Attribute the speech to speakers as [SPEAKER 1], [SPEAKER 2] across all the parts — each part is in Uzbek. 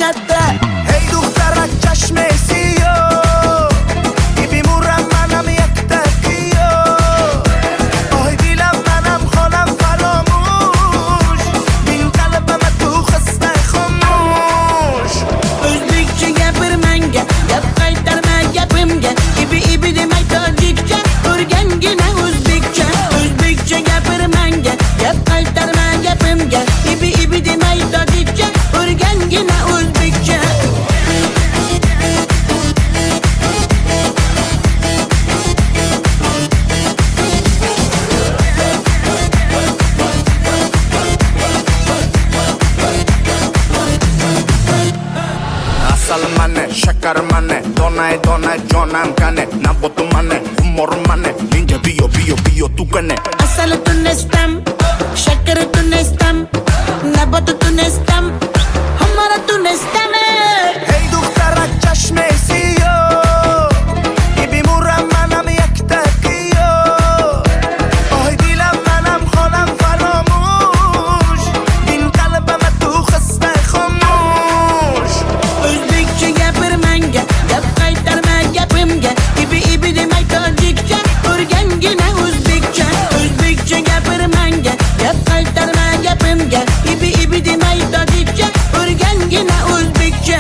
[SPEAKER 1] latta.
[SPEAKER 2] Hey دخترک چشمسی بیمورم منم یک تکیو آی دیلم منم خانم فراموش بین قلبم تو خسته خاموش
[SPEAKER 1] O'zbekcha gapir menga, gap qaytarma gapimga. Ibi demay tojikcha, o'rgangina o'zbekcha. O'zbekcha gapir menga, gap qaytarma gapimga. Ibi demay tojikcha, o'rgangina o'zbekcha.
[SPEAKER 2] Asal mane, shakar mane, donay donay jonam kane Nabotu mane, humor mane, ninja biyo tu kane
[SPEAKER 1] Asal tunestam, shakar tunestam, nabat tunestam, hamara tunestam.
[SPEAKER 2] Hey دخترک چشمسی بیمورم منم یک تکیو آی دیلم منم خانم فراموش بین قلبم تو خسته خاموش
[SPEAKER 1] O'zbekcha gapir menga, gap qaytarma gapimga. Ibi demay tojikcha, o'rgangina o'zbekcha. O'zbekcha gapir menga, gap qaytarma gapimga. Ibi demay tojikcha, o'rgangina o'zbekcha.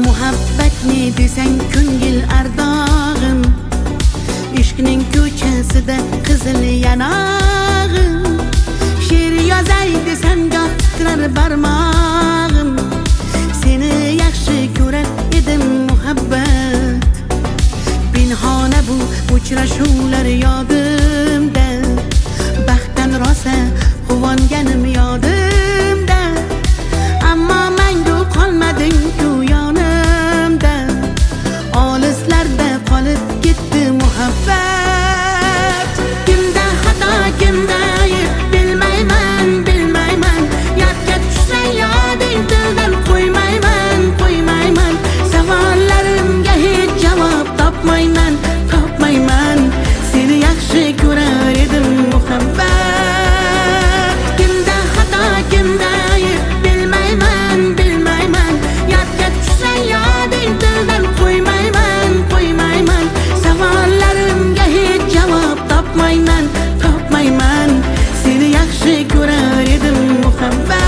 [SPEAKER 1] Muhabbat ne desang ko'ngil ardog'im, ishqning ko'chasida qizil yanog'im. She'r yozay desam goh titrar barmog'im, seni yaxshi ko'rar edim muhabbat. Pinhona bu uchrashuvlar yodimda, baxtdan rosa quvonganim yodimda. Ammo mangu qolmading-ku yonimda, olislarda qolib ketdi muhabbat. Kimda xato, kimda ayb bilmayman, yodga tushsa yoding tildan qo'ymayman. Savollarimga hech javob topmayman. Seni yaxshi ko'rar edim muhabbat. Kimda xato, kimda ayb bilmayman, yodga tushsa yoding tildan qo'ymayman. Savollarimga hech javob topmayman. Seni yaxshi ko'rar edim muhabbat.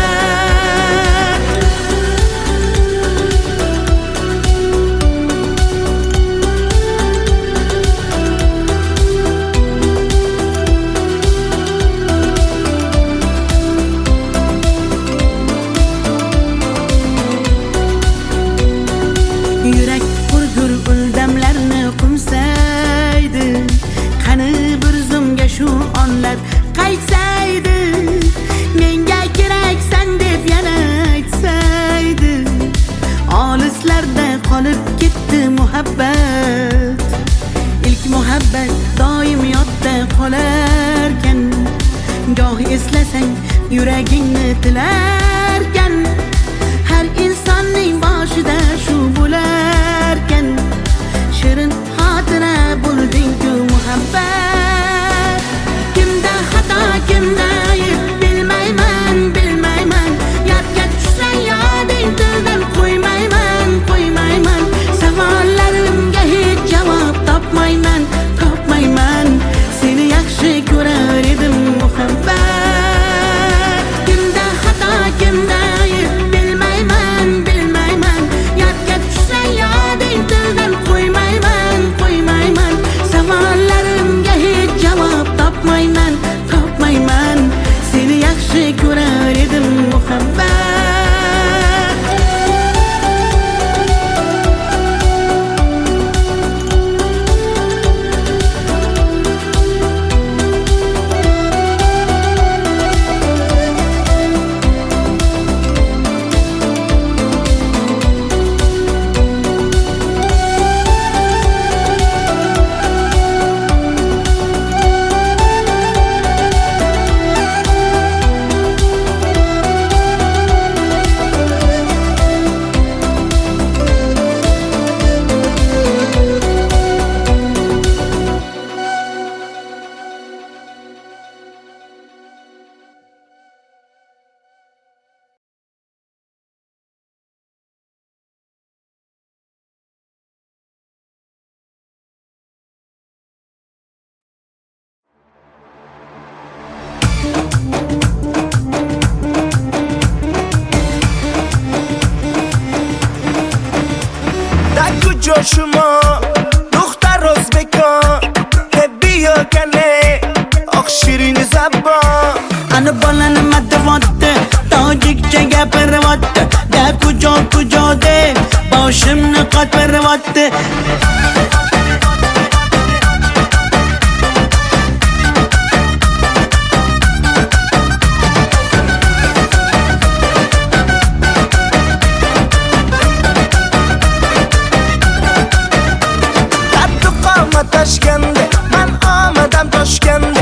[SPEAKER 1] Yurak hurgur uldamlarni qumsaydi, qani bir zumga shu onlar qaytsaydi. Menga keraksan deb yana aytsaydi, olislarda qolib ketdi muhabbat. İlk muhabbat doim yodda qolarkan, goh eslasang yuragingni tilarkan. Har insonning boshida shu bo'larkan, shirin xotira bo'lding-ku muhabbat. Kimda xato, kimda ayb bilmayman, yodga tushsa yoding tildan qo'ymayman. Savollarimga hech javob topmayman. Seni yaxshi ko'rar muhabbat. Kimda xato kimda ayb bilmayman bilmayman. Yodga tushsa yoding tildan qo'ymayman qo'ymayman. Savollarimga hech javob topmayman topmayman. Seni yaxshi ko'rar edim muhabbat.
[SPEAKER 3] شما دختر ازبکان بیا کنه آخ شیرین زبان
[SPEAKER 1] Ana balani matvatte tojikcha gapirvatte da kujo de boshimni qotvirvatte.
[SPEAKER 3] Toshkende man omadam Toshkende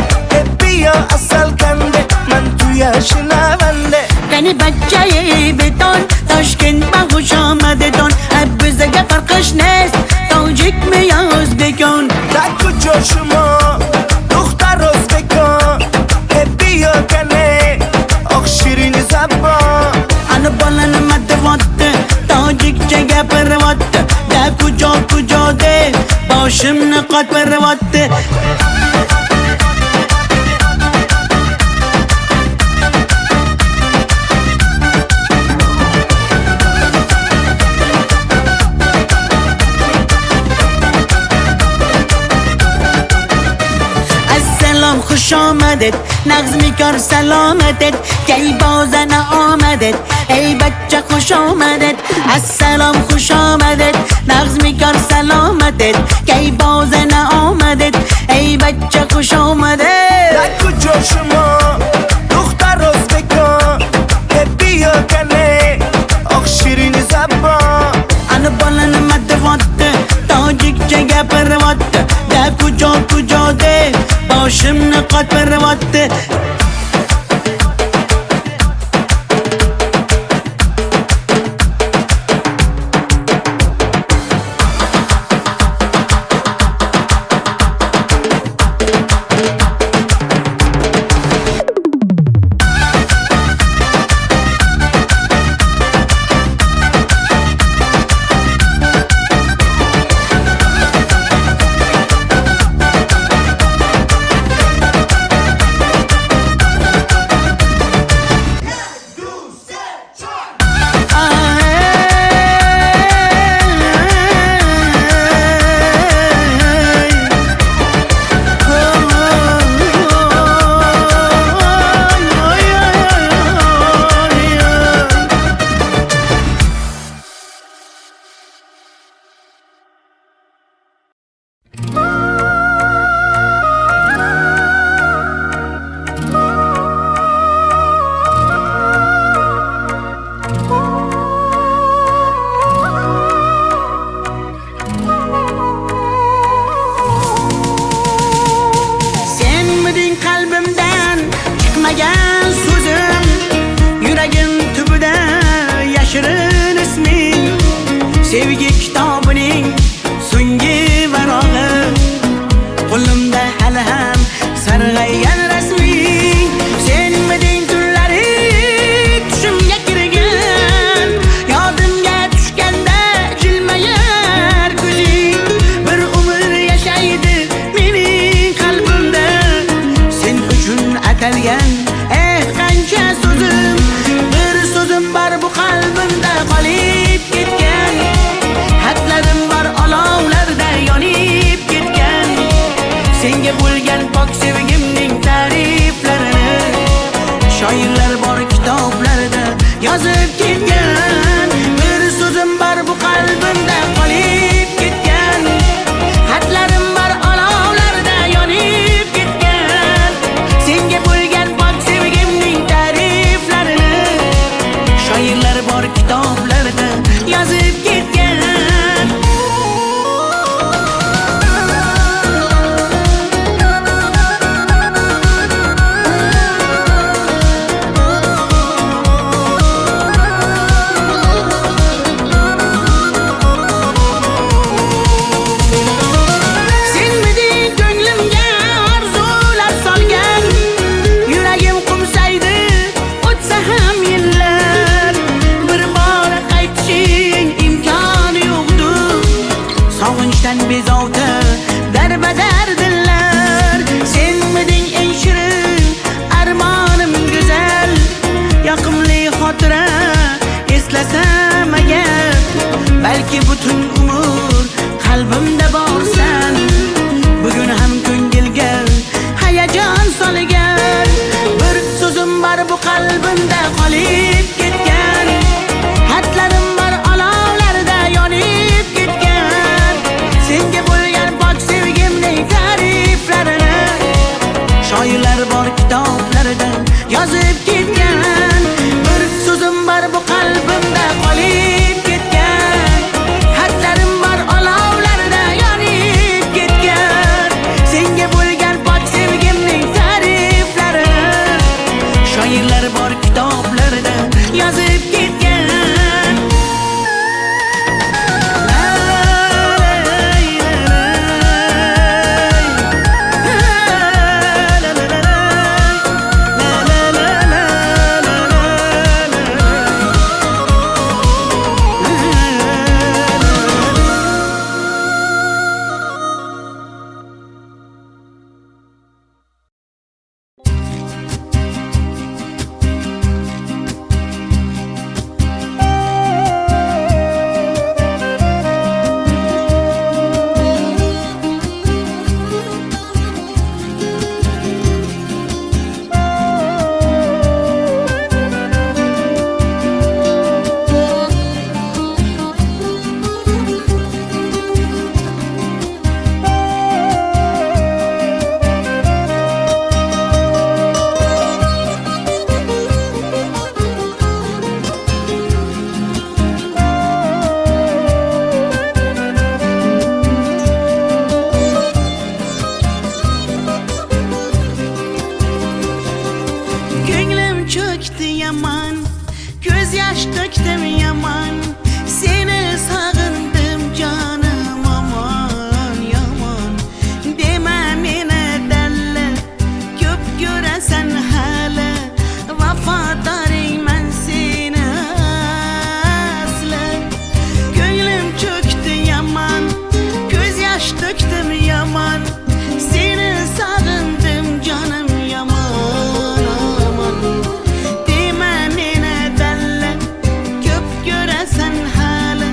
[SPEAKER 3] bia asal kande man tu yashnavande
[SPEAKER 1] Qani bachchayi beton Toshkent ma xush omadedon bizga farqish nest tojikmi yo o'zbekon.
[SPEAKER 3] da kujo shuma dukhtar o'zbekon bia kane oq shirin zabon
[SPEAKER 1] Ana balani matvatte tojikcha gapirvatte da kujo de boshimni qotvirvatte. Assalom xush omadet nag'zmi kor salomatet kay bozana omadet ey bachcha xush omadet. Assalom xush omadet nag'zmi kor salomatet kay bozana omadet ey bachcha xush omadet.
[SPEAKER 3] da kujo shuma dukhtar o'zbekon bia kane oq shirin zabon
[SPEAKER 1] Ana balani matvatte tojikcha gapirvatte da kujo de boshimni qotvirvatte. atalgan qancha so'zim, bir so'zim bor bu qalbimda qolib ketgan. Xatlarim bor olovlarda yonib ketgan. Senga bo'lgan pok sevgimning ta'riflarini shoirlar bor kitoblarda yozib ketgan. Bir so'zim bor bu qalbimda qolib ketgan. Xatlarim bor olovlarda yonib ketgan. Senga bo'lgan pok sevgimning ta'riflarini shoirlar bor kitoblarda yozib ketgan. Bezovta darbadar dillar, senmiding eng shirin armonim go'zal. Yoqimli xotira eslasam agar, balki butun umr qalbimda borsan. Bugun ham ko'ngilga hayajon solgan. Bir so'zim bor bu qalbimda qolib ketgan. Xatlarim bor olovlarda yonib ketgan. Senga bo'lgan pok sevgimning ta'riflarini shoirlar bor kitoblarda yozib ketgan. Bir so'zim bor bu qalbimda qolib ketgan. Xatlarim bor olovlarda yonib ketgan. Senga bo'lgan pok sevgimning ta'riflarini shoirlar bor kitoblarda yozib ketgan. Yaman, göz yaş döktüm yaman. Seni sağındım canım aman yaman. Deme mene delle, köp göresen hala. Vafadarım ben seni asla. Gönlüm çöktü yaman, göz yaş döktüm yaman. Seni sağındım canım yaman aman. Sen hala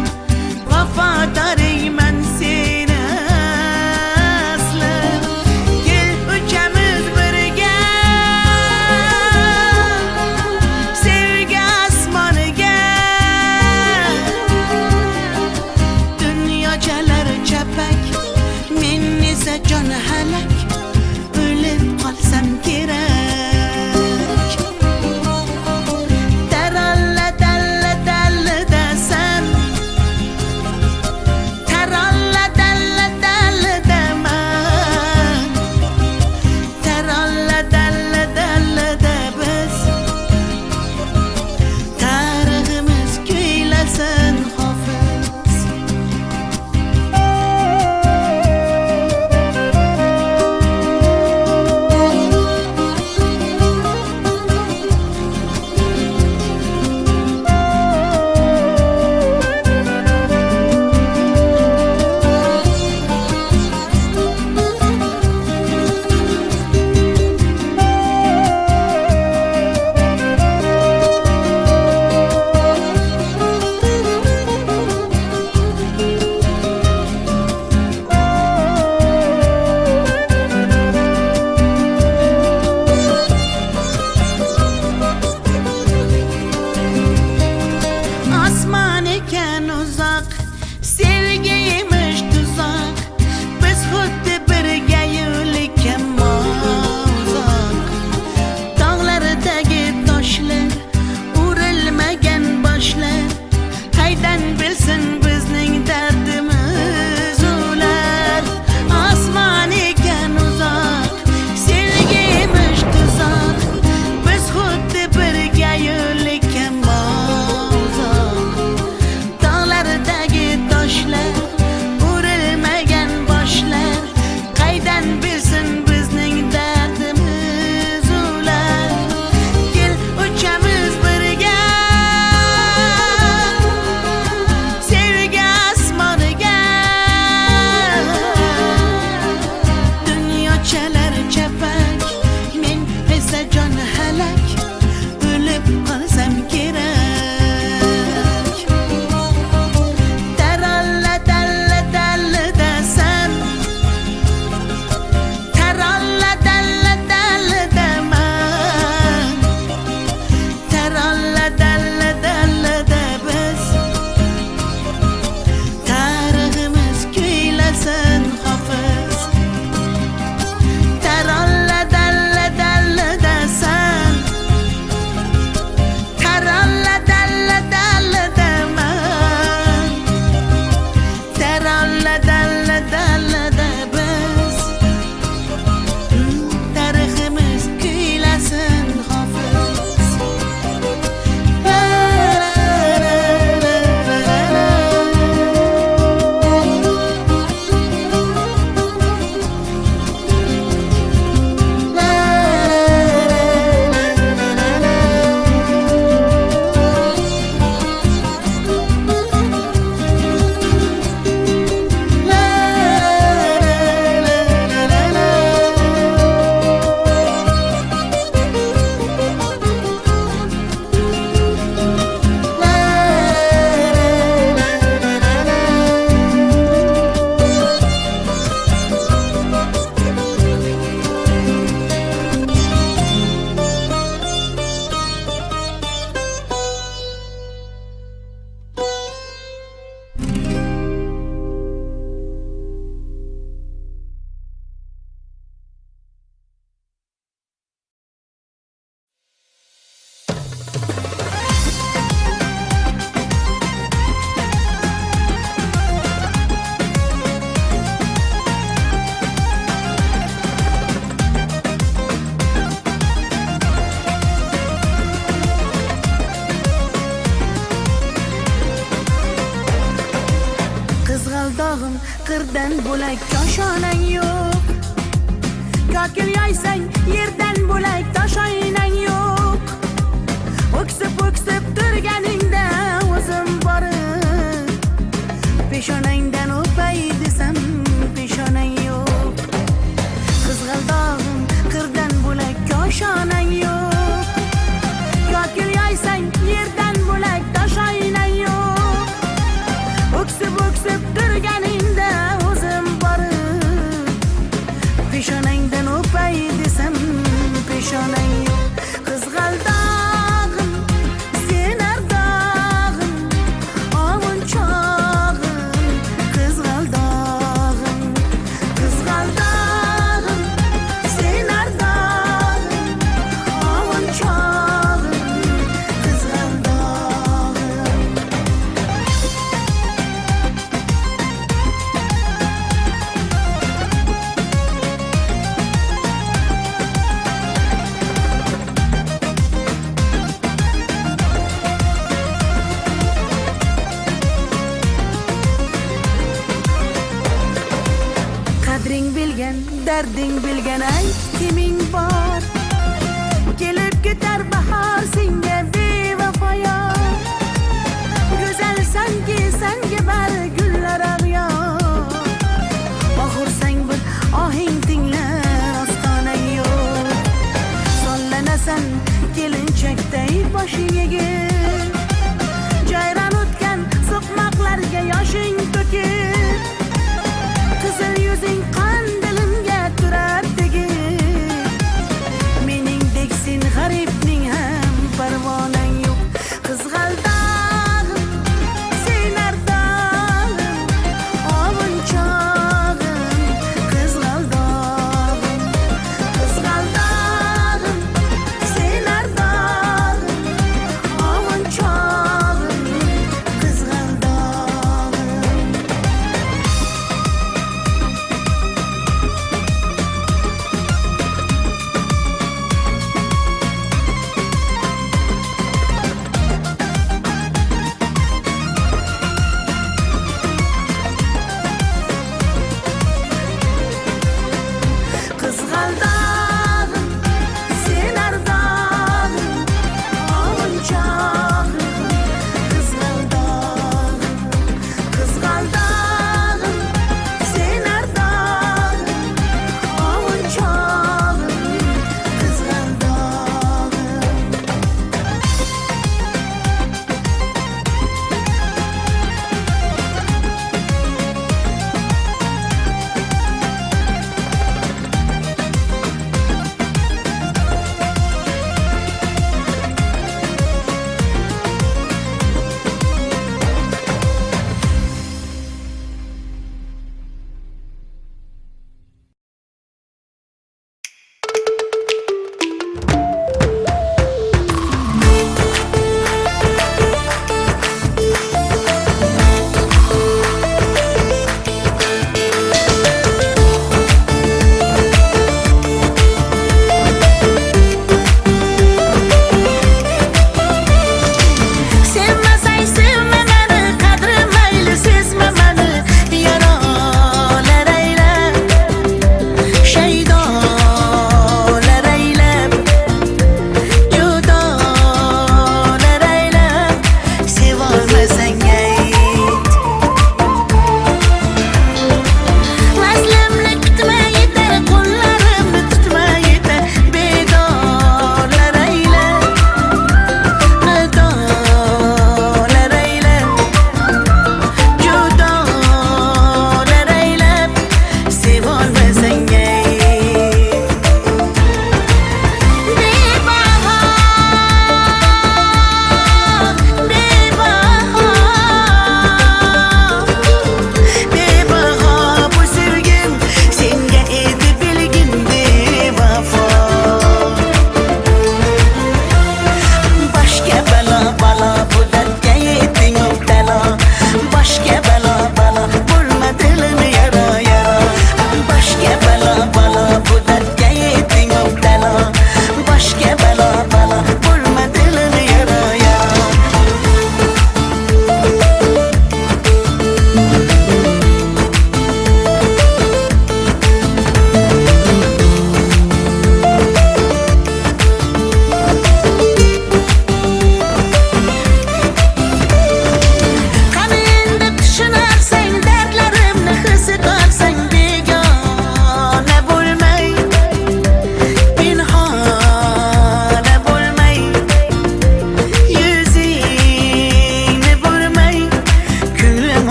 [SPEAKER 1] qirdan bo'lak koshonang yo'q. Kokil yoysang yerdan bo'lak toshoynang yo'q. O'ksib turganingda o'zim borib peshonangdan o'pay desam peshonang yo'q. Qizg'aldog'im qirdan bo'lak koshonang yo'q. Kokil yoysang yerdan bo'lak toshoynang yo'q. O'ksib turganingda o'zim borib peshonangdan o'pay desam peshonang yo'q. Qizg'aldog'im sen ardog'im ovun chog'im. Qizg'aldog'im sen ardog'im ovun chog'im. Qizg'aldog'im qadring bilgan, darding bilgan ayt kiming bor. Kelib ketar bahor senga bevafoyor. Go'zalsanki senga bari gullar ag'yor. Oxursang bir ohing tinglar ostonang yo'q. Sollanasan kelinchakday boshing egib. Jayron o'tgan so'qmoqlarga yoshing to'kib. Qizil yuzing qon dilimga turar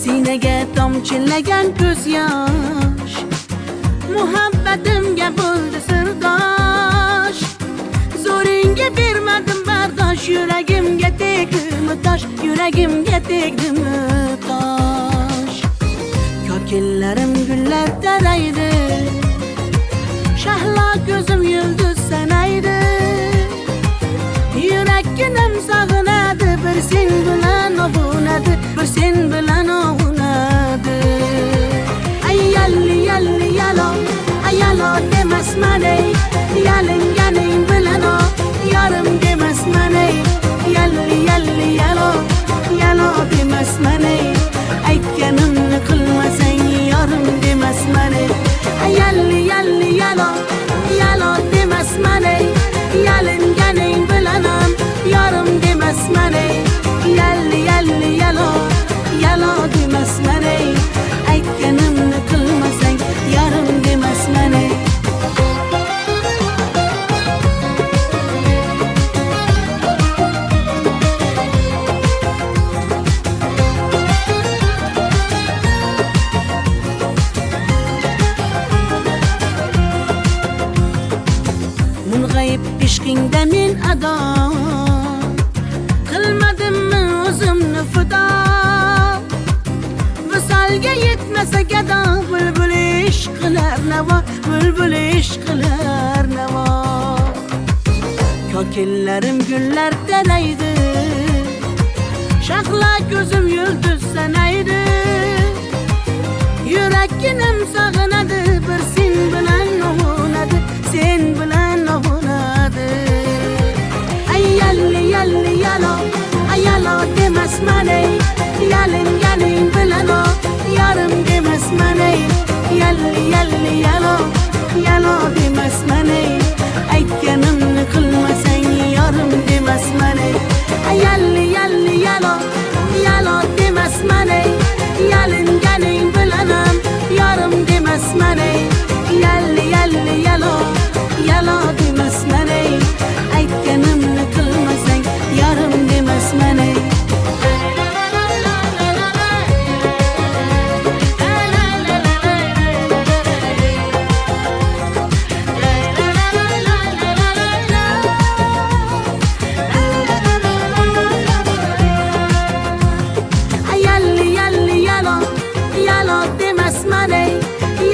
[SPEAKER 1] Sinaga tomchilagan ko'z yosh, muhabbatimga bo'ldi sirdosh. Zo'ringga bermadim bardosh, yuragimga tegdimi tosh, yuragimga tegdimi tosh. Kokillarim gullar taraydi, shahlo ko'zim yulduz sanaydi. Yurakkinam sog'inadi, bir sen bilan ovunadi, bir sen bilan ovunadi. Ay yalli yalli yalo, ay yalo demasman ey, yalinganing bilan o, yarim demasman ey. Yalli yalli yalo, yalo demasman ey, aytganimni qilmasang yarim demasman ey. Ay yalli yalli yalo, yalo demasman ey, yalinganing bilan ham yarim demasman ey. Yalli yalli yalo, yalo demasman ey, aytganimni qilmasang yarim demasman ey. Mung'ayib ishqingda men ado, qilmadimmi o'zimni fido. Visolga yetmasa gado, bulbul ishq qilar navo, bulbul ishq qilar navo. Kokillarim gullar taraydi, shahlo ko'zim yulduz sanaydi. Yurakkinam sog'inadi, bir sen bilan ovunadi, sen bilan ovunadi. Ay yalli yalli yalo, ay yalo demasman ey, yalinganing bilan o, yarim demasman ey. Yalli yalli yalo, yalo demasman ey, aytganimni qilmasang yarim demasman ey. Ay yalli yalli yalo, yalo demasman ey, yalinganing bilan ham yarim demasman ey. Yalli yalli yalo, yalo demasman ey, aytganimni qilmasang yarim demasman ey. Yalli yalli yalo, yalo demasman ey,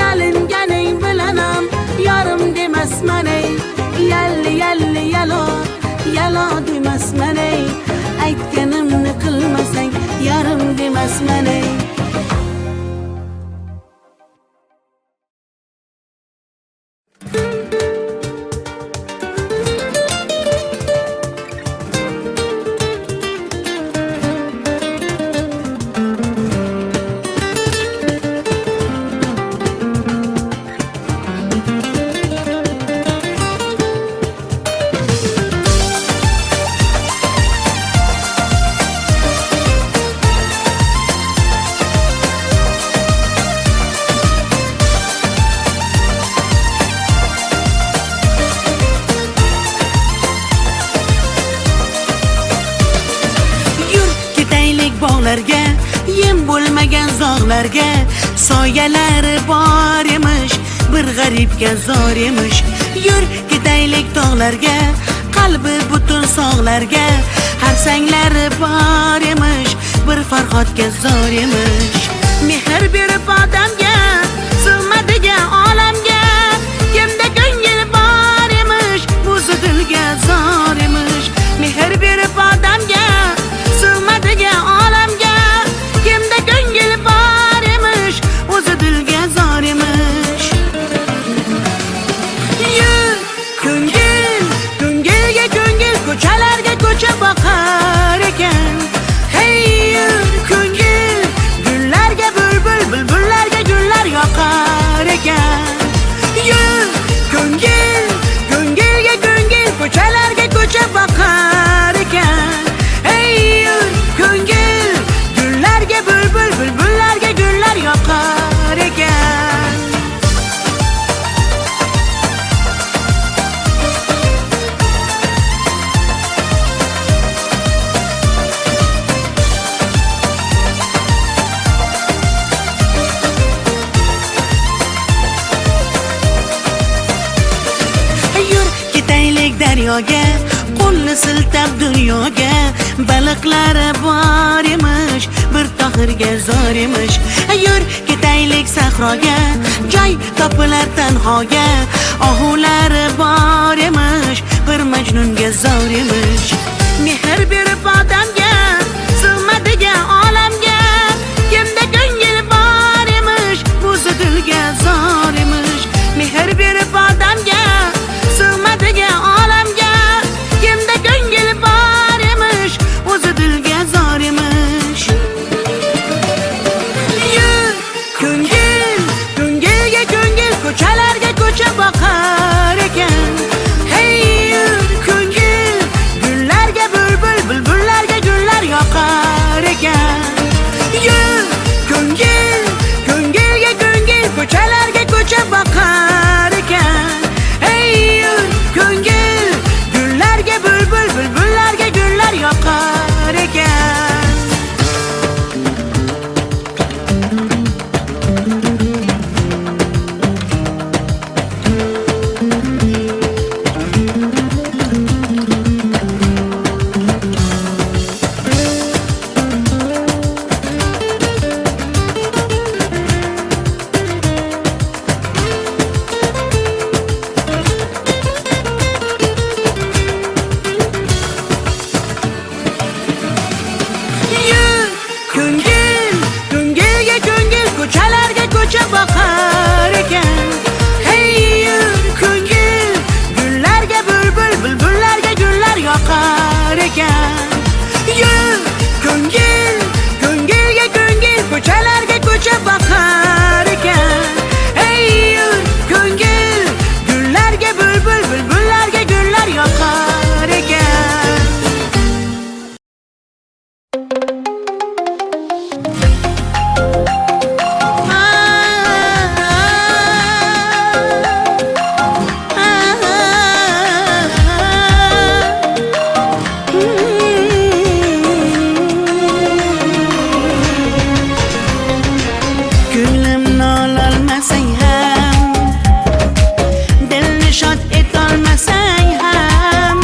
[SPEAKER 1] yalinganing bilan ham yarim demasman ey. Yalli yalli yalo, yalo demasman ey, aytganimni qilmasang yarim demasman ey. Bog'larga, yem bo'lmagan zog'larga, soyalari bor emish, bir g'aribga zor emish. Yur ketaylik tog'larga, qalbi butun sog'larga, harsanglari bor emish, bir farhodga zor emish. Mehr berib odamga, sig'madigan olamga, kimda ko'ngil bor emish, o'zi dilga zor emish. Mehr berib odamga, sig'madigan olamga, kimda ko'ngil bor emish, o'zi dilga zor emish. Yur ko'ngil, ko'ngilga ko'ngil, ko'chalarga ko'cha boqar ekan. Hey yur daryoga, qo'lni siltab dunyoga. Baliqlari bor emish, bir tohirga zor emish. Yur ketaylik sahroga, joy topilar tanhoga. Ohulari bor emish, bir majnunga zor emish. Mehr berib odamga, sig'madigan olamga. Kimda ko'ngil bor emish, o'zi dilga zor emish. Mehr berib odamga, sig'madigan olamga. Kimda ko'ngil bor emish, o'zi dilga zor emish. Yur ko'ngil, ko'ngilga ko'ngil, ko'chalarga ko'cha boqar ekan. Hey yur ko'ngil, gullarga bulbul, bulbullarga gullar yoqar ekan. Yur ko'ngil, ko'ngilga ko'ngil, ko'chalarga ko'cha boqar ekan. Hey yur ko'ngil, gullarga bulbul, bulbullarga gullar yoqar ekan. Yur ko'ngil, ko'ngilga ko'ngil, ko'chalarga ko'cha boqar ekan. Hey yur ko'ngil, gullarga bulbul, bulbullarga gullar yoqar ekan. Yur ko'ngil, ko'ngilga ko'ngil, ko'chalarga ko'cha boqar ekan. Hey yur ko'ngil, gullarga bulbul, bulbullarga gullar yoqar ekan. Ko'nglimni ololmasang ham, dilni shod etolmasang ham,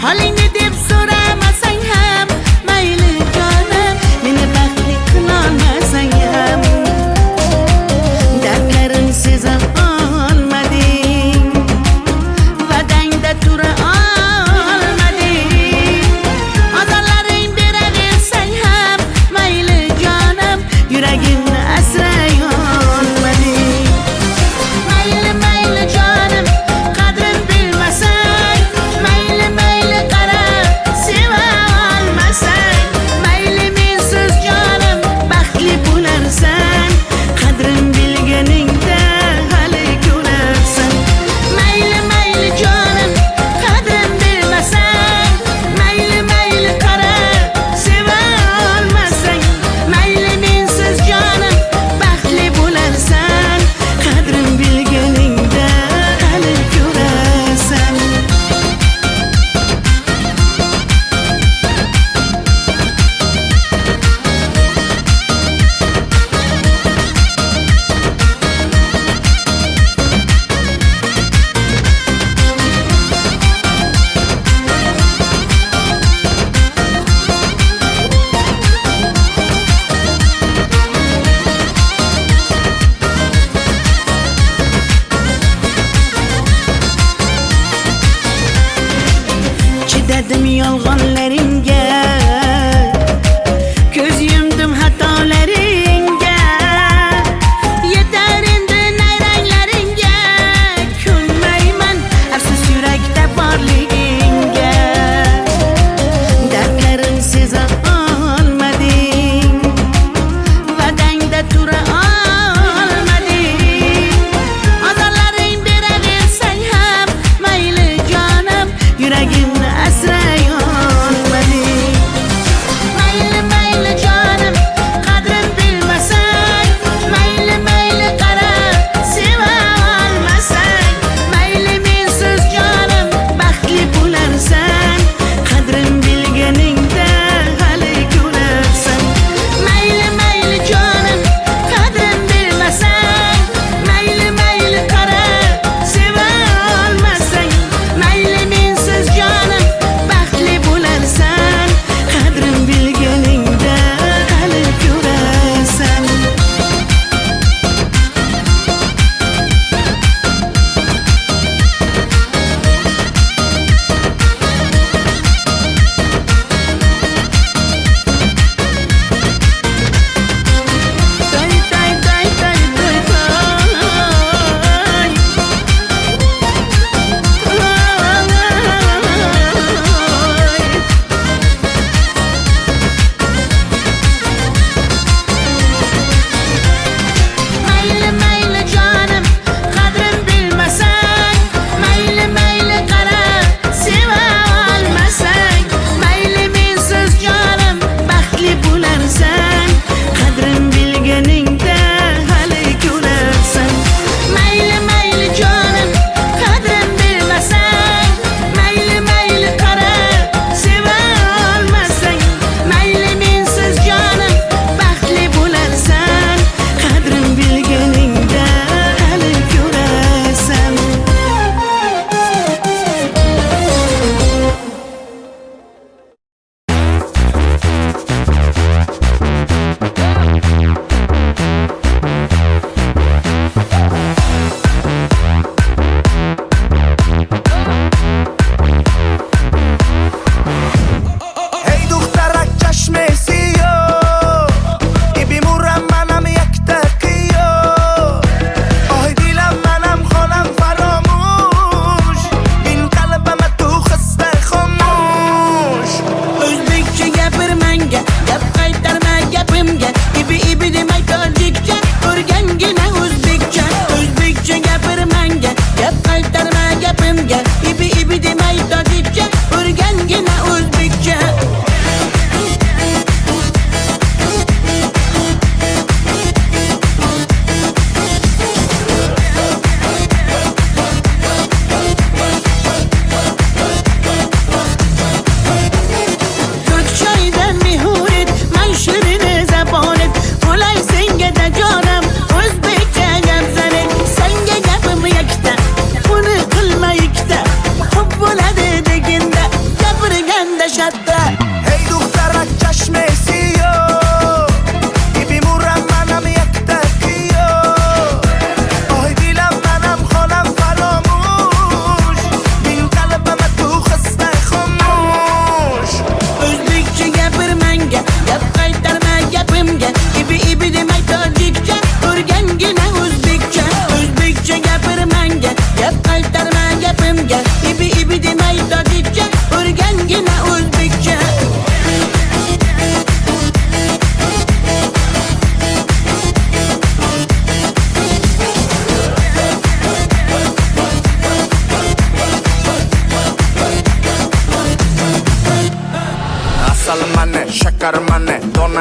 [SPEAKER 1] holingni deb so'ramasang ham, mayli jonim, meni baxtli qilolmasang ham, dardlarim seza olmading, va'dangda tura olmading, ozorlaring beraversang ham, mayli jonim, yuragimni asray olmading. Mayli mayli jonim, qadrin bilmasang, mayli mayli qarab seva olmasang, mayli mensiz jonim baxtli bo'larsan, qadrin bilganingda hali ko'rarsan. Mayli mayli jonim, qadrin bilmasang, mayli mayli qarab seva olmasang, mayli mensiz jonim baxtli bo'larsan, qadrin bilganingda hali ko'rarsan. Chidadim yolg'onlaringga, ko'z yumdim xatolaringga. Yetar endi nayranglaringga, ko'nmayman afsus yurakda borligingga. Dardlarim seza olmading, va'dangda tura olmading, ozorlaring beraversang ham, mayli jonim, yuragimni asray olmading. Mayli mayli jonim, qadrin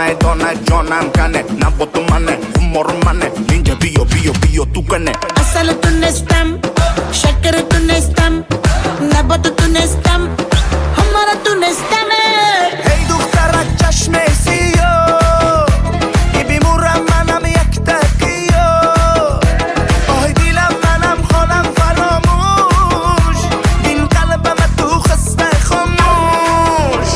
[SPEAKER 2] donay donay jonam kane nabotu mane humor mane ninja biyo tu kane
[SPEAKER 1] اصل تونستم شکر تونستم نبات تونستم همه را تونستم
[SPEAKER 3] ای دخترک چشم سیاه ای بیمورم منم یک تکیه آی دیلم منم خانم فراموش این قلبم تو خسته خاموش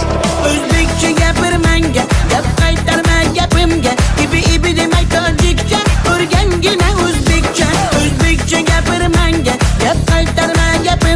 [SPEAKER 1] Özbekçe gapir manga gap qaytarma gapimga ibi demay tojikcha o'rgangina o'zbekcha O'zbekcha gapir manga gap qaytarma gapimga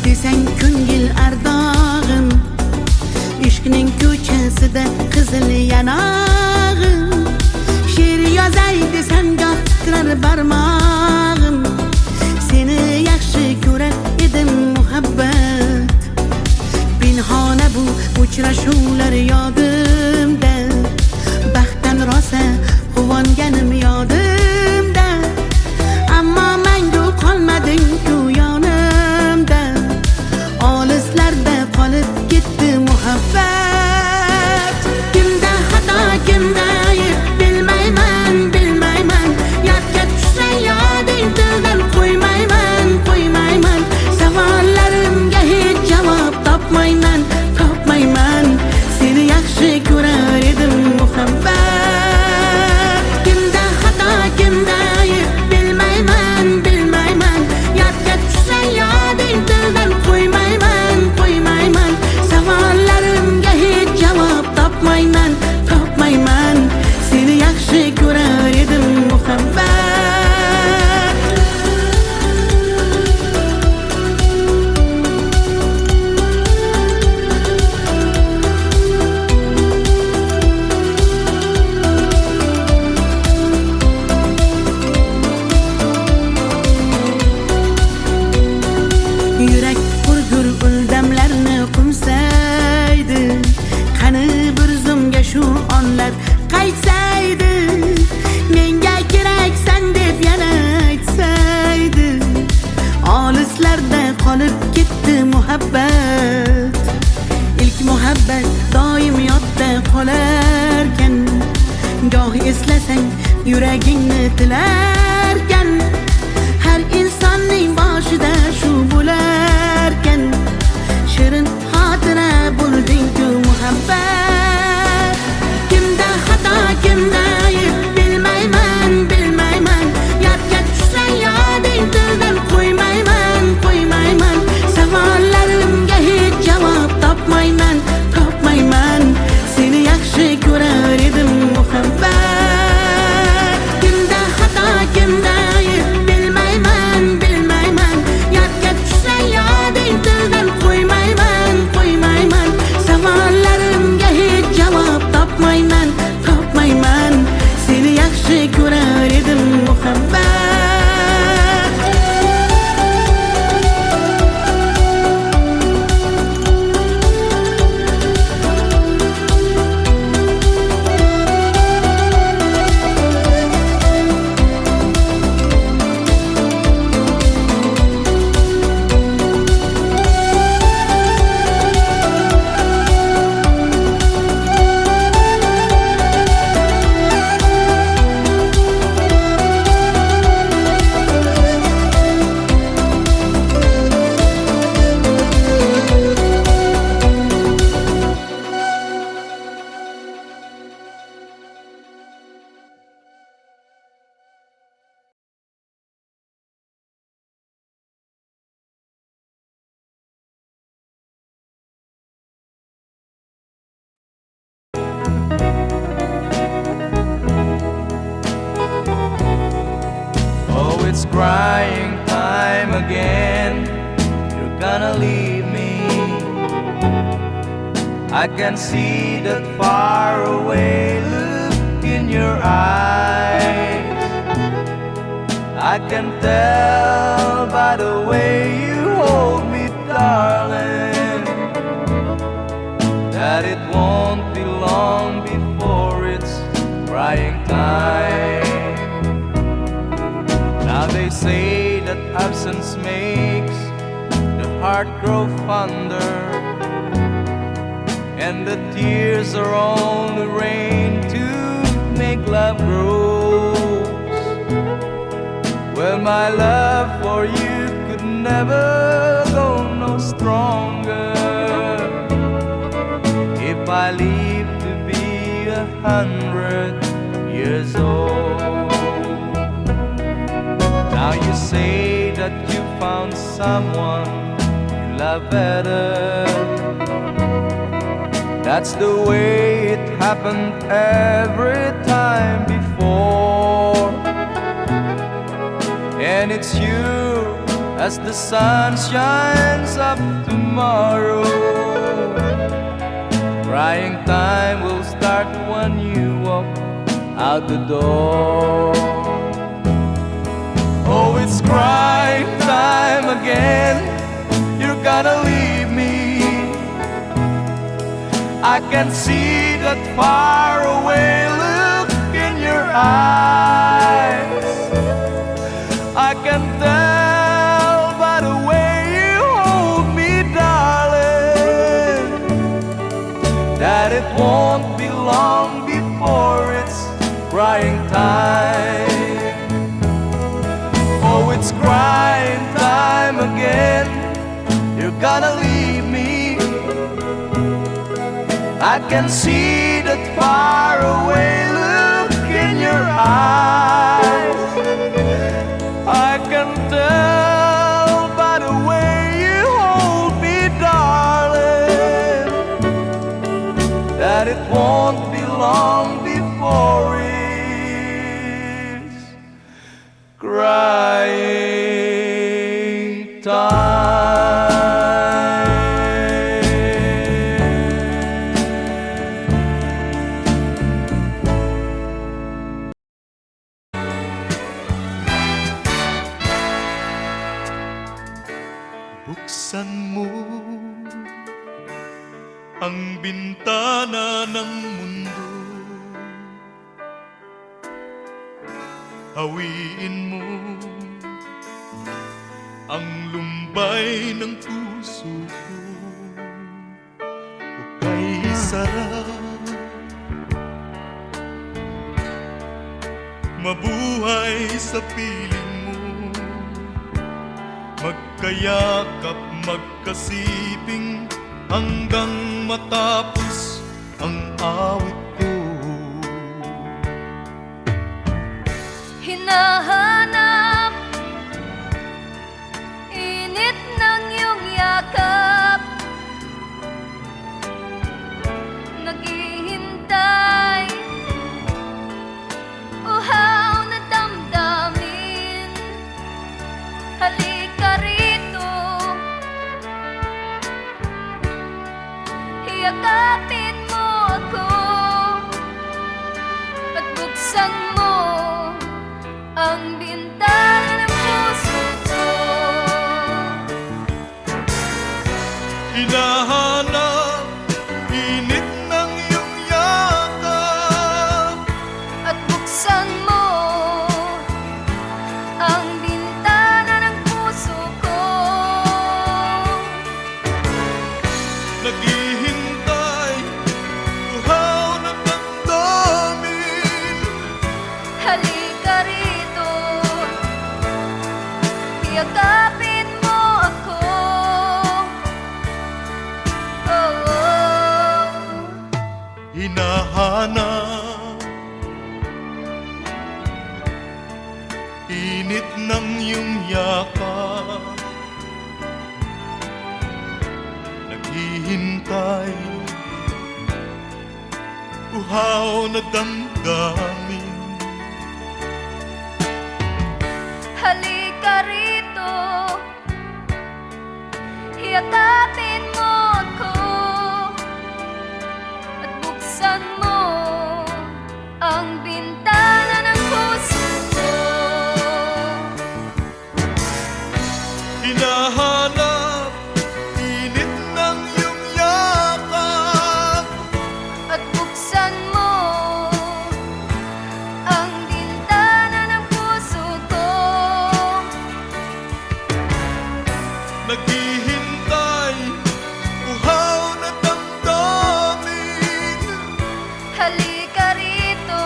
[SPEAKER 1] desang ko'ngil ardog'im, ishqning ko'chasida qizil yanog'im. She'r yozay desam goh titrar barmog'im, seni yaxshi ko'rar edim muhabbat. Pinhona bu uchrashuvlar yodimda, baxtdan rosa quvonganim yodimda. Ammo mangu qolmading-ku yonimda, olislarda qolib ketdi muhabbat. Kimda xato, kimda ayb bilmayman, bilmayman. Yodga tushsa yoding tildan qo'ymayman, qo'ymayman. Savollarimga hech javob topmayman, topmayman. Seni yaxshi ko'rar edim muhabbat. Kimda xato, kimda ayb bilmayman, bilmayman. Yodga tushsa yoding tildan qo'ymayman, qo'ymayman. Savollarimga hech javob topmayman, topmayman. Seni yaxshi ko'rar edim muhabbat. Yurak hurgur uldamlarni qumsaydi, qani bir zumga shu onlar qaytsaydi. Menga keraksan deb yana aytsaydi, olislarda qolib ketdi muhabbat. İlk muhabbat doim yodda qolarkan, goh eslasang yuragingni tilarkan. Har insonning boshida shu bo'larkan, shirin xotira bo'lding-ku muhabbat. Kimda xato, kimda ayb bilmayman, bilmayman. Yodga tushsa yoding tildan qo'ymayman, qo'ymayman. Savollarimga hech javob topmayman, topmayman. Seni yaxshi ko'rar edim muhabbat. Kimda xato, kimda ayb bilmayman, bilmayman. Yodga tushsa yoding tildan qo'ymayman, qo'ymayman. Savollarimga hech javob topmayman, topmayman. Seni yaxshi ko'rar edim muhabbat.
[SPEAKER 3] Oh, it's crying time again. You're gonna leave me. I can see that far away look in your eyes. I can tell by the way you hold me, darling, that it won't be long before it's crying time. Now they say that absence makes the heart grow fonder, and the tears are only rain to make love grows. Well, my love for you could never go no stronger if I live to be 100 years old. Now you say that you found someone you love better. That's the way it happened every time before. And it's you as the sun shines up tomorrow. Crying time will start when you walk out the door. Oh, it's crying time again. You're gonna leave me. I can see that faraway look in your eyes. I can tell by the way you hold me, darling, that it won't be long before it's crying time. Oh, it's crying time again. You're gonna leave me. I can see that faraway look in your eyes. I can tell by the way you hold me, darling, that it won't be long before it's crying time.
[SPEAKER 4] Buksan mo ang bintana ng mundo, hawiin mo ang lumbay ng puso ko. Hukay sarap, mabuhay sa piling mo, magkayakap, magkasiping hanggang matapos ang awit ko.
[SPEAKER 5] Hinahanap init ng iyong yakap, naghihintay uhaw na damdamin. Halika rito, hiyakapin mo ako at buksan mo ang bintana ng puso ko.
[SPEAKER 4] Hinahanap init ng iyong yakap
[SPEAKER 5] At buksan mo ang bintana ng puso ko.
[SPEAKER 4] naghihintay, uhaw na damdamin.
[SPEAKER 5] Halika rito, hiyakapin mo ako. Oh, oh.
[SPEAKER 4] Hinahanap init ng iyong yakap, naghihintay, uhaw na damdamin.
[SPEAKER 5] Halika rito, hiyakapin mo ako at buksan mo ang bintana ng puso ko.
[SPEAKER 4] Hinahanap init ng iyong yakap,
[SPEAKER 5] At buksan mo ang bintana ng puso ko.
[SPEAKER 4] naghihintay, uhaw na damdamin.
[SPEAKER 5] Halika rito,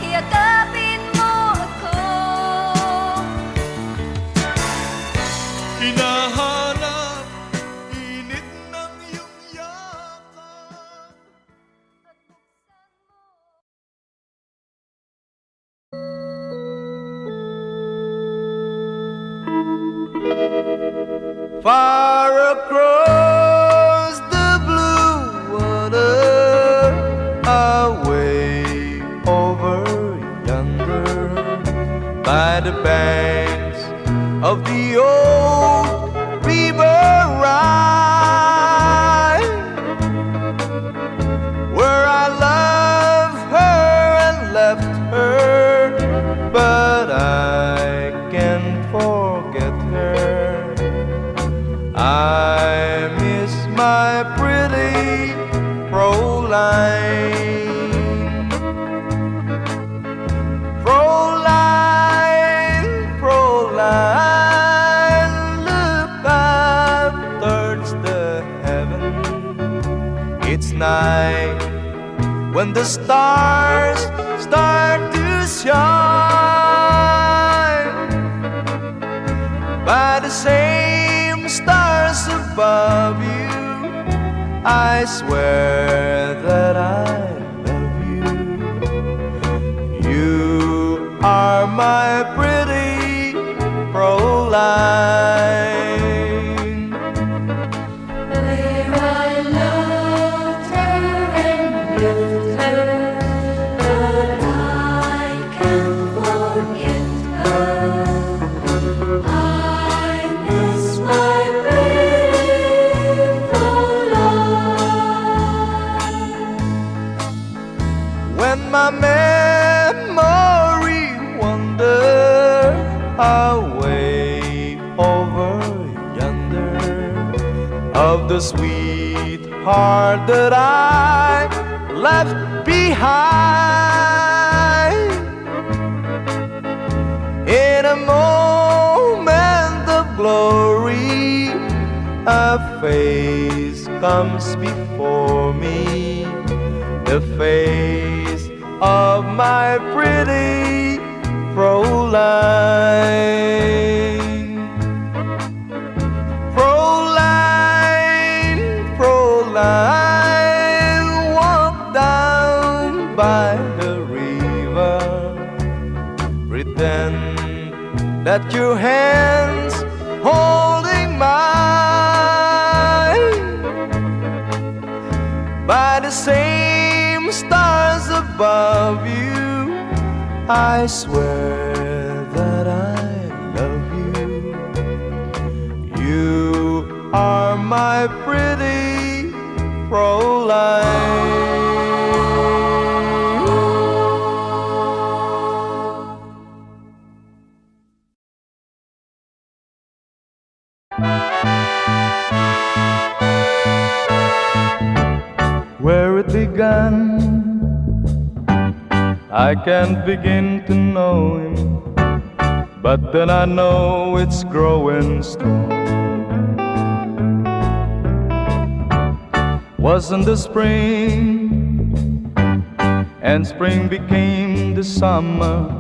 [SPEAKER 5] hiyakapin mo ako.
[SPEAKER 4] Hinahanap init ng iyong yakap.
[SPEAKER 3] Far across the blue water, away over yonder, by the banks of the old river ride, where I loved her and left her, but I can't forget her. I miss my pretty Fräulein. Fräulein, Fräulein, look up towards the heaven. It's night when the stars start to shine. By the same stars above you, I swear that I love you. You are my pretty Fräulein.
[SPEAKER 5] Where I loved her and left her, but I can't forget her. I miss my pretty Fräulein.
[SPEAKER 3] When my memory wander away over yonder, of the sweetheart that I left behind, in a moment of glory, a face comes before me, the face of my pretty Fräulein. Fräulein, Fräulein, walk down by the river, pretend that your hands holding mine. By the same stars above you, I swear that I love you. You are my pretty Fräulein. Where it began, I can't begin to know him, but then I know it's growing strong. Wasn't the spring, and spring became the summer,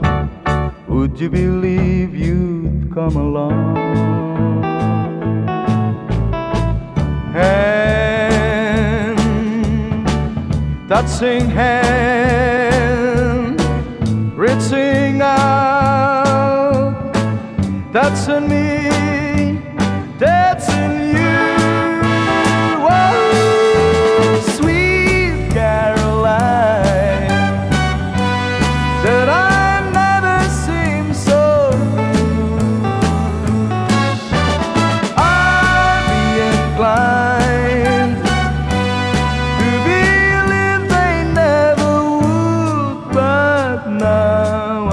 [SPEAKER 3] would you believe you'd come along? Hand, touching hand, reaching out, touching me, touching you. Oh, sweet Caroline, that I've never seen so good. I'd be inclined to believe they never would, but now I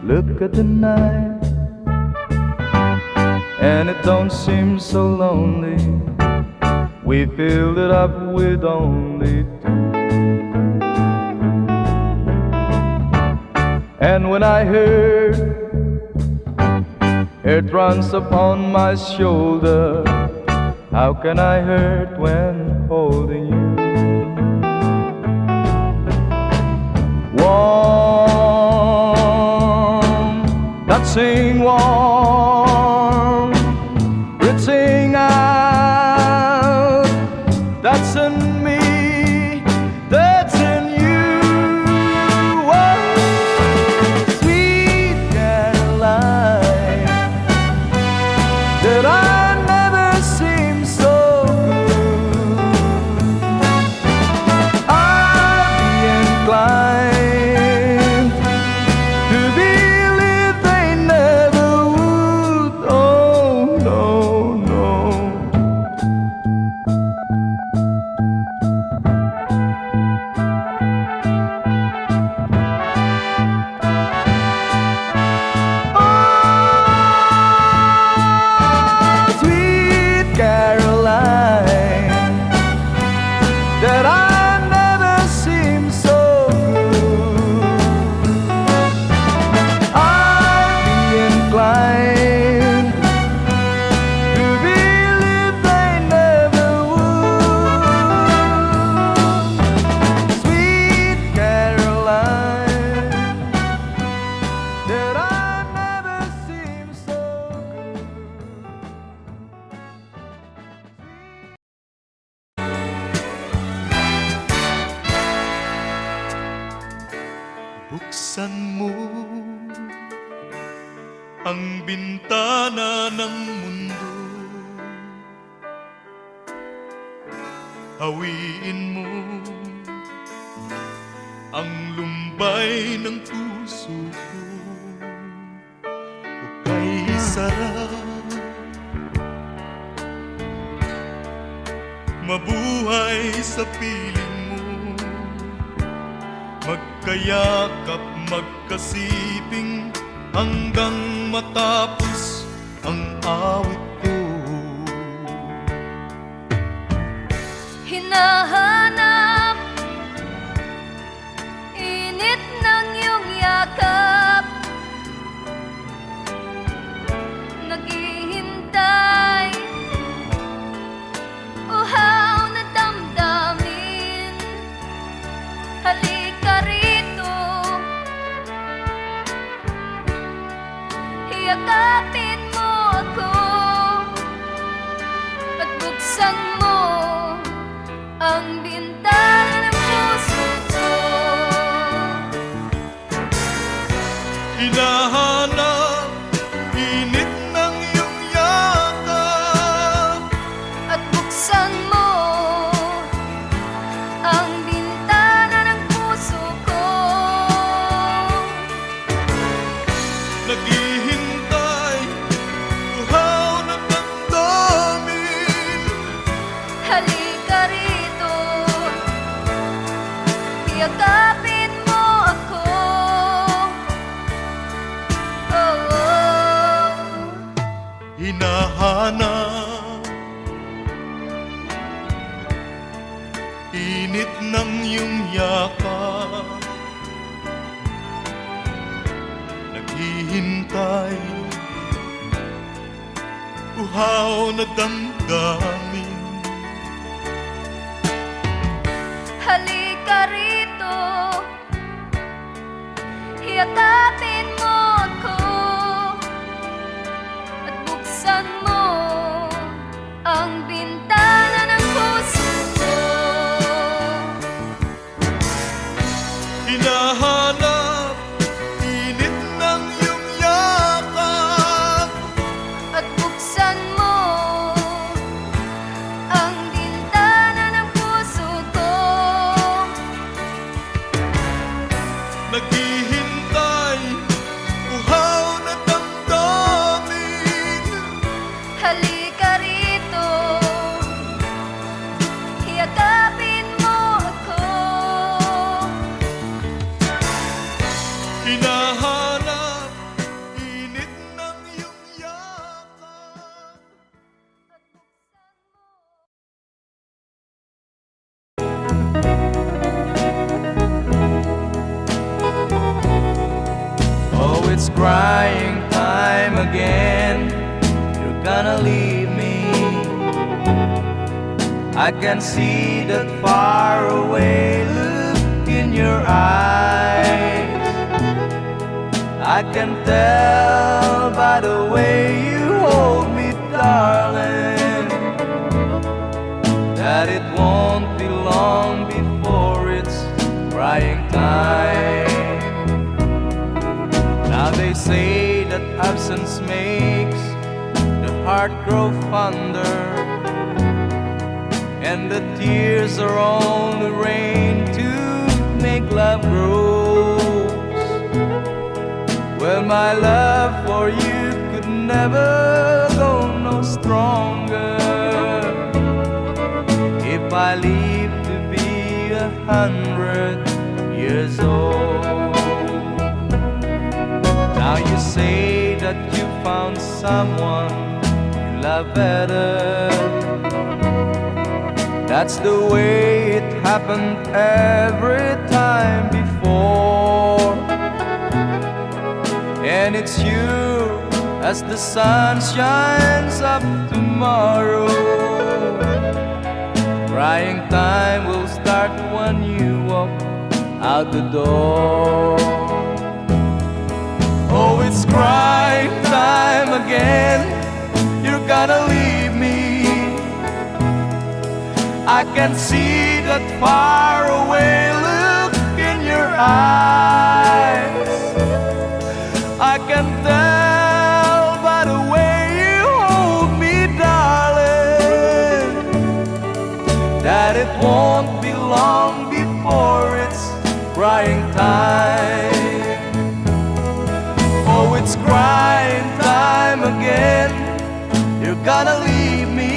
[SPEAKER 3] look at the night and it don't seem so lonely. We filled it up with only two. And when I heard it runs upon my shoulder, how can I hurt when holding you? Warm, touching warm, reaching out, touching me, touching you. Oh, sweet Caroline, that I never seem so good. I'd be inclined to believe they never would.
[SPEAKER 4] Buksan mo ang bintana ng mundo, hawiin mo ang lumbay ng puso ko. Hukay sarap, mabuhay sa piling mo, magkayakap, magkasiping hanggang matapos ang awit ko.
[SPEAKER 5] Hinahanap init ng iyong yakap, naghihintay uhaw na damdamin. Halika rito, yakapin mo ako at buksan mo ang bintana ng puso ko.
[SPEAKER 4] Hinahanap init ng iyong yakap,
[SPEAKER 5] At buksan mo ang bintana ng puso ko.
[SPEAKER 4] naghihintay uhaw na damdamin.
[SPEAKER 5] Halika rito, yakapin mo ako. Oh, oh.
[SPEAKER 4] Hinahanap init ng iyong yakap, naghihintay uhaw na damdamin.
[SPEAKER 5] Halika rito, yakapin mo ako at buksan mo ang bintana ng puso ko.
[SPEAKER 4] Hinahanap init ng iyong yakap,
[SPEAKER 5] At buksan mo ang bintana ng puso ko.
[SPEAKER 4] naghihintay uhaw na damdamin.
[SPEAKER 5] Halika rito, yakapin mo ako.
[SPEAKER 4] Hinahanap init ng iyong yakap.
[SPEAKER 6] Oh, it's crying time again. You're gonna leave me. I can see that far away look in your eyes. I can tell by the way you hold me, darling, that it won't be long before it's crying time. Now they say that absence makes the heart grow fonder, and the tears are only rain to make love grows. Well, my love for you could never go no stronger if I live to be 100 years old. Now you say that you found someone you love better. That's the way it happened every time before. And it's you as the sun shines up tomorrow. Crying time will start when you walk out the door. Oh, it's crying time again. You're gonna leave me. I can see that far away look in your eyes. time. Oh, it's crying time again. You're gonna leave me.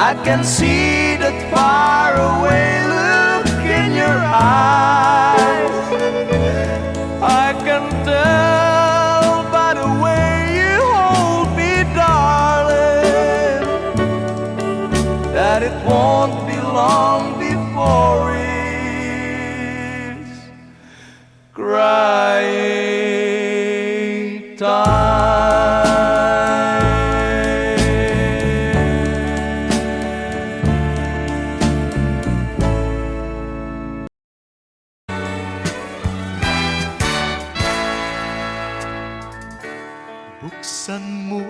[SPEAKER 6] I can see that faraway look in your eyes. I can tell by the way you hold me, darling, that it won't be long before it's crying time.
[SPEAKER 4] Buksan mo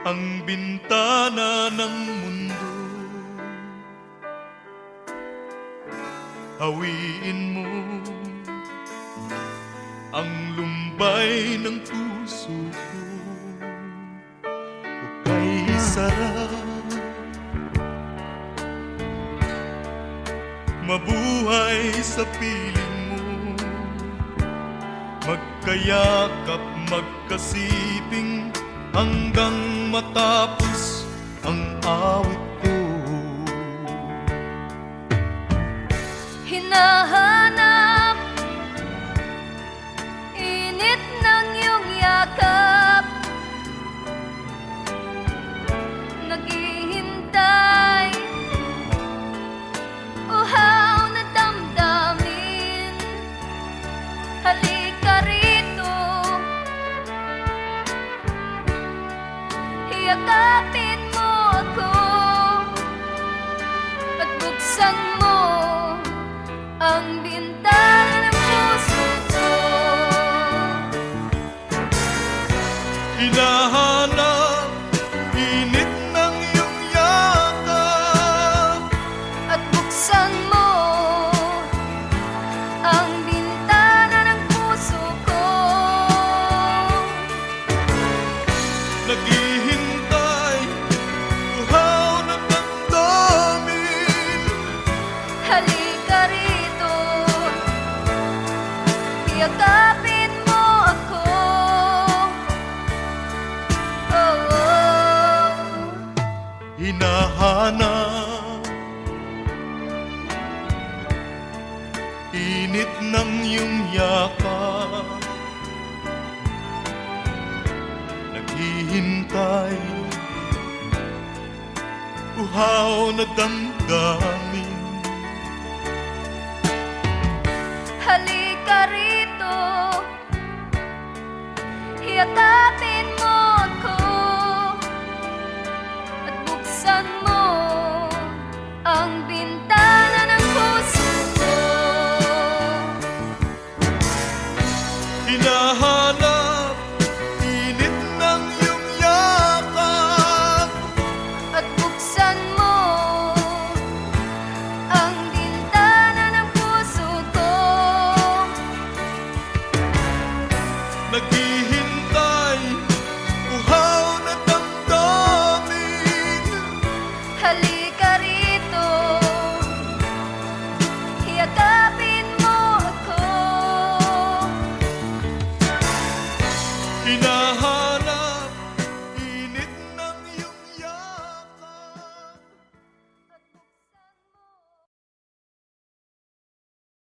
[SPEAKER 4] ang bintana ng mundo. Hawiin mo ang lumbay ng puso ko. Hukay sarap, mabuhay sa piling mo. Magkayakap, magkasiping hanggang matapos ang awit ko.
[SPEAKER 5] Hinahanap init ng iyong yakap, naghihintay uhaw na damdamin. Halika rito, yakapin mo ako at buksan mo ang bintana ng puso ko.
[SPEAKER 4] Hinahanap init ng iyong yakap,
[SPEAKER 5] At buksan mo ang bintana ng puso ko.
[SPEAKER 4] naghihintay, uhaw na damdamin.
[SPEAKER 5] Halika rito, yakapin mo ako. Oh, oh.
[SPEAKER 4] Hinahanap init ng iyong yakap, naghihintay, uhaw na damdamin.
[SPEAKER 5] Halika rito, yakapin mo ako at buksan mo ang bintana ng puso ko.
[SPEAKER 4] Hinahanap init ng iyong yakap,
[SPEAKER 5] At buksan mo ang bintana ng puso ko.
[SPEAKER 4] naghihintay, uhaw na damdamin.
[SPEAKER 5] Halika rito, yakapin